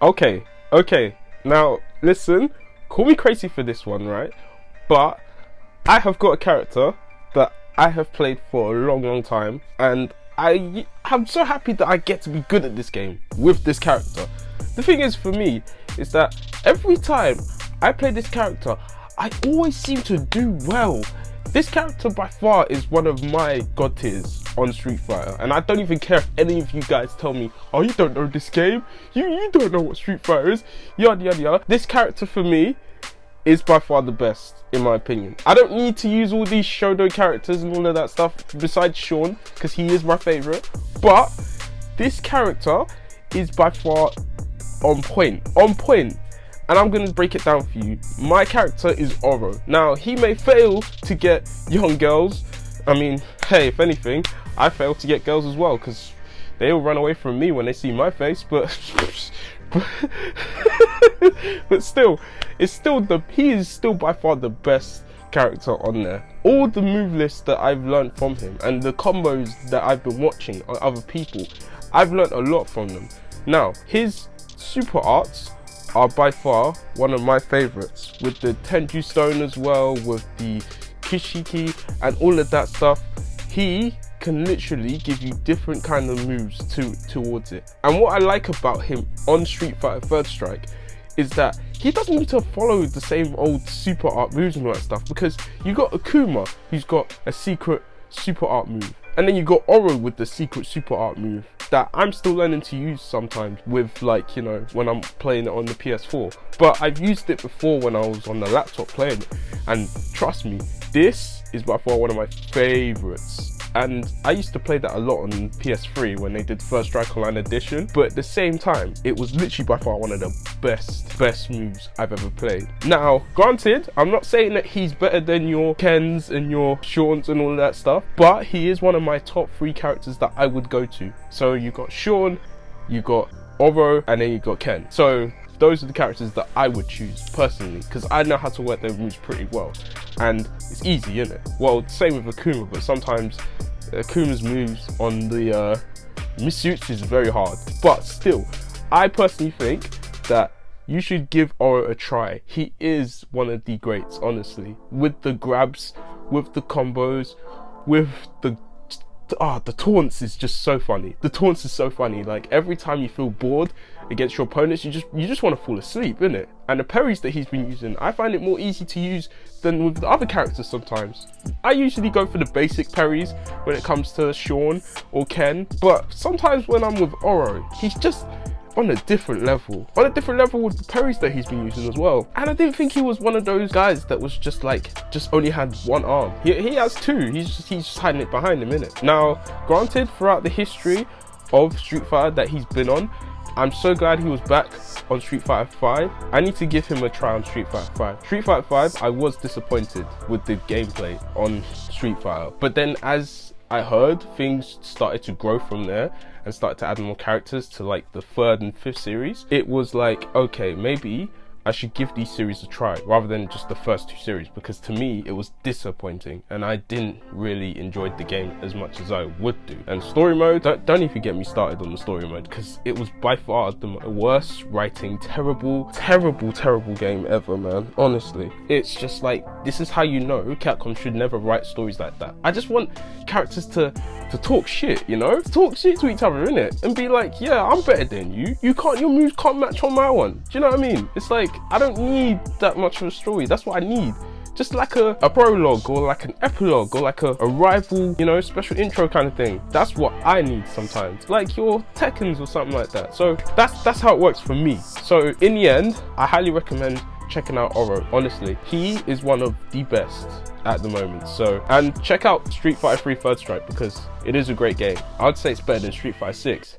Okay. Now, listen, call me crazy for this one, right? But I have got a character that I have played for a long time, and I'm so happy that I get to be good at this game with this character. The thing is, for me, is that every time I play this character, I always seem to do well. This character by far is one of my god tiers on Street Fighter, and I don't even care if any of you guys tell me, oh, you don't know this game, you don't know what Street Fighter is, yada yada yada. This character for me is by far the best, in my opinion. I don't need to use all these Shodo characters and all of that stuff besides Sean, because he is my favourite, but this character is by far on point, and I'm going to break it down for you. My character is Oro. Now, he may fail to get young girls. I mean, hey, if anything, I fail to get girls as well, because they all run away from me when they see my face, but still, he is still by far the best character on there. All the move lists that I've learned from him and the combos that I've been watching on other people, I've learned a lot from them. Now, his super arts are by far one of my favorites, with the Tenju Stone as well, with the Kishiki and all of that stuff. He can literally give you different kind of moves towards it. And what I like about him on Street Fighter Third Strike is that he doesn't need to follow the same old super art moves and all that stuff, because you got Akuma, who's got a secret super art move, and then you got Oro with the secret super art move that I'm still learning to use sometimes with, like, you know, when I'm playing it on the PS4. But I've used it before when I was on the laptop playing it, and trust me, this is by far one of my favorites. And I used to play that a lot on PS3 when they did First Strike Online Edition, but at the same time, it was literally by far one of the best moves I've ever played. Now, granted, I'm not saying that he's better than your Kens and your Shauns and all of that stuff, but he is one of my top 3 characters that I would go to. So you got Shaun, you got Oro, and then you got Ken. So those are the characters that I would choose personally, because I know how to work their moves pretty well, and it's easy, isn't it? Well, same with Akuma, but sometimes Akuma's moves on the Misutsu is very hard. But still, I personally think that you should give Oro a try. He is one of the greats, honestly, with the grabs, with the combos, with the taunts is just so funny. The taunts is so funny. Like, every time you feel bored against your opponents, you just want to fall asleep, innit? And the parries that he's been using, I find it more easy to use than with the other characters sometimes. I usually go for the basic parries when it comes to Shaun or Ken, but sometimes when I'm with Oro, he's just on a different level with the parries that he's been using as well. And I didn't think he was one of those guys that was just only had one arm. He has 2. He's just hiding it behind him, innit? Now, granted, throughout the history of Street Fighter that he's been on, I'm so glad he was back on Street Fighter 5. I need to give him a try on Street Fighter 5. Street Fighter 5, I was disappointed with the gameplay on Street Fighter, but then as I heard, things started to grow from there and started to add more characters to like the 3rd and 5th series. It was like, okay, maybe I should give these series a try rather than just the first 2 series, because to me it was disappointing and I didn't really enjoy the game as much as I would do. And story mode, don't even get me started on the story mode, because it was by far the worst writing, terrible game ever, man. Honestly, it's just like, this is how you know Capcom should never write stories like that. I just want characters to talk shit, you know? Talk shit to each other, innit? And be like, yeah, I'm better than you. Your moves can't match on my one. Do you know what I mean? It's like, I don't need that much of a story. That's what I need. Just like a prologue or like an epilogue or like a rival, you know, special intro kind of thing. That's what I need sometimes. Like your Tekkens or something like that. So that's how it works for me. So in the end, I highly recommend checking out Oro. Honestly, he is one of the best at the moment. So, and check out Street Fighter 3 Third Strike, because it is a great game. I'd say it's better than Street Fighter 6.